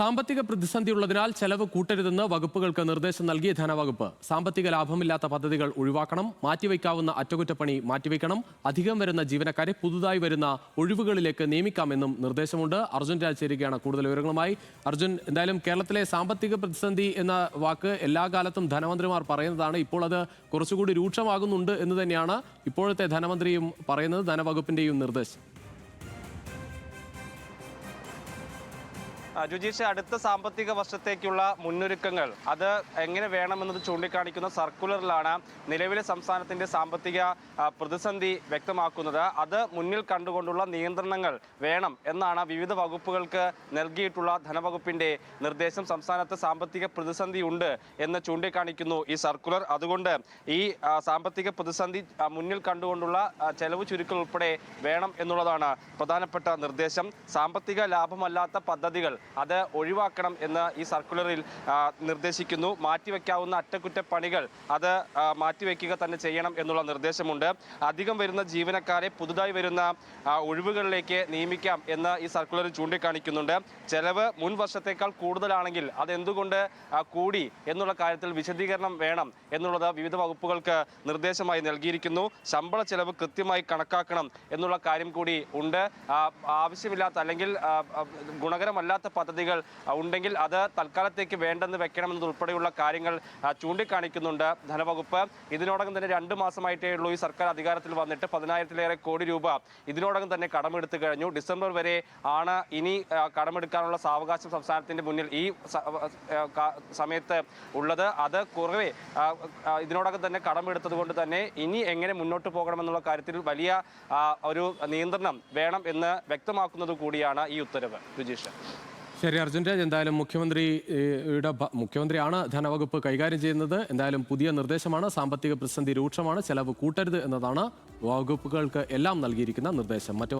സാമ്പത്തിക പ്രതിസന്ധിയുള്ളതിനാൽ ചെലവ് കൂട്ടരുതെന്ന് വകുപ്പുകൾക്ക് നിർദ്ദേശം നൽകിയ ധനവകുപ്പ്. സാമ്പത്തിക ലാഭമില്ലാത്ത പദ്ധതികൾ ഒഴിവാക്കണം, മാറ്റിവെക്കാവുന്ന അറ്റകുറ്റപ്പണി മാറ്റിവെക്കണം, അധികം വരുന്ന ജീവനക്കാരെ പുതുതായി വരുന്ന ഒഴിവുകളിലേക്ക് നിയമിക്കാമെന്നും നിർദ്ദേശമുണ്ട്. അർജുൻ രാജ് ചേരുകയാണ് കൂടുതൽ വിവരങ്ങളുമായി. അർജുൻ, എന്തായാലും കേരളത്തിലെ സാമ്പത്തിക പ്രതിസന്ധി എന്ന വാക്ക് എല്ലാ കാലത്തും ധനമന്ത്രിമാർ പറയുന്നതാണ്. ഇപ്പോൾ അത് കുറച്ചുകൂടി രൂക്ഷമാകുന്നുണ്ട് എന്ന് തന്നെയാണ് ഇപ്പോഴത്തെ ധനമന്ത്രിയും പറയുന്നത്, ധനവകുപ്പിന്റെയും നിർദ്ദേശം. ജുജീഷ്, അടുത്ത സാമ്പത്തിക വർഷത്തേക്കുള്ള മുന്നൊരുക്കങ്ങൾ അത് എങ്ങനെ വേണമെന്നത് ചൂണ്ടിക്കാണിക്കുന്ന സർക്കുലറിലാണ് നിലവിലെ സംസ്ഥാനത്തിന്റെ സാമ്പത്തിക പ്രതിസന്ധി വ്യക്തമാക്കുന്നത്. അത് മുന്നിൽ കണ്ടുകൊണ്ടുള്ള നിയന്ത്രണങ്ങൾ വേണം എന്നാണ് വിവിധ വകുപ്പുകൾക്ക് നൽകിയിട്ടുള്ള ധനവകുപ്പിന്റെ നിർദ്ദേശം. സംസ്ഥാനത്ത് സാമ്പത്തിക പ്രതിസന്ധി ഉണ്ട് എന്ന് ചൂണ്ടിക്കാണിക്കുന്നു ഈ സർക്കുലർ. അതുകൊണ്ട് ഈ സാമ്പത്തിക പ്രതിസന്ധി മുന്നിൽ കണ്ടുകൊണ്ടുള്ള ചെലവ് ചുരുക്കൽ ഉൾപ്പെടെ വേണം എന്നുള്ളതാണ് പ്രധാനപ്പെട്ട നിർദ്ദേശം. സാമ്പത്തിക ലാഭമല്ലാത്ത പദ്ധതികൾ അത് ഒഴിവാക്കണം എന്ന് ഈ സർക്കുലറിൽ നിർദ്ദേശിക്കുന്നു. മാറ്റിവെക്കാവുന്ന അറ്റകുറ്റപ്പണികൾ അത് മാറ്റിവെക്കുക തന്നെ ചെയ്യണം എന്നുള്ള നിർദ്ദേശമുണ്ട്. അധികം വരുന്ന ജീവനക്കാരെ പുതുതായി വരുന്ന ഒഴിവുകളിലേക്ക് നിയമിക്കാം എന്ന് ഈ സർക്കുലറിൽ ചൂണ്ടിക്കാണിക്കുന്നുണ്ട്. ചെലവ് മുൻ വർഷത്തേക്കാൾ കൂടുതലാണെങ്കിൽ അതെന്തുകൊണ്ട് കൂടി എന്നുള്ള കാര്യത്തിൽ വിശദീകരണം വേണം എന്നുള്ളത് വിവിധ വകുപ്പുകൾക്ക് നിർദ്ദേശമായി നൽകിയിരിക്കുന്നു. ശമ്പള ചെലവ് കൃത്യമായി കണക്കാക്കണം എന്നുള്ള കാര്യം കൂടി ഉണ്ട്. ആവശ്യമില്ലാത്ത അല്ലെങ്കിൽ ഗുണകരമല്ലാത്ത പദ്ധതികൾ ഉണ്ടെങ്കിൽ അത് തൽക്കാലത്തേക്ക് വേണ്ടെന്ന് വെക്കണമെന്നതുൾപ്പെടെയുള്ള കാര്യങ്ങൾ ചൂണ്ടിക്കാണിക്കുന്നുണ്ട് ധനവകുപ്പ്. ഇതിനോടകം തന്നെ 2 മാസമായിട്ടേ ഉള്ളൂ ഈ സർക്കാർ അധികാരത്തിൽ വന്നിട്ട്. 10,000-ലേറെ കോടി രൂപ ഇതിനോടകം തന്നെ കടമെടുത്തു കഴിഞ്ഞു. ഡിസംബർ വരെ ആണ് ഇനി കടമെടുക്കാനുള്ള സാവകാശം സംസ്ഥാനത്തിന്റെ മുന്നിൽ ഈ സമയത്ത് ഉള്ളത്. അത് കുറവേ ഇതിനോടകം തന്നെ കടമെടുത്തത് കൊണ്ട് തന്നെ ഇനി എങ്ങനെ മുന്നോട്ട് പോകണമെന്നുള്ള കാര്യത്തിൽ വലിയ ഒരു നിയന്ത്രണം വേണം എന്ന് വ്യക്തമാക്കുന്നത് കൂടിയാണ് ഈ ഉത്തരവ്. രജീഷ്, ശരി അർജുൻ രാജ്, എന്തായാലും മുഖ്യമന്ത്രിയാണ് ധനവകുപ്പ് കൈകാര്യം ചെയ്യുന്നത്. എന്തായാലും പുതിയ നിർദ്ദേശമാണ്. സാമ്പത്തിക പ്രതിസന്ധി രൂക്ഷമാണ്, ചെലവ് കൂട്ടരുത് എന്നതാണ് വകുപ്പുകൾക്ക് എല്ലാം നൽകിയിരിക്കുന്ന നിർദ്ദേശം.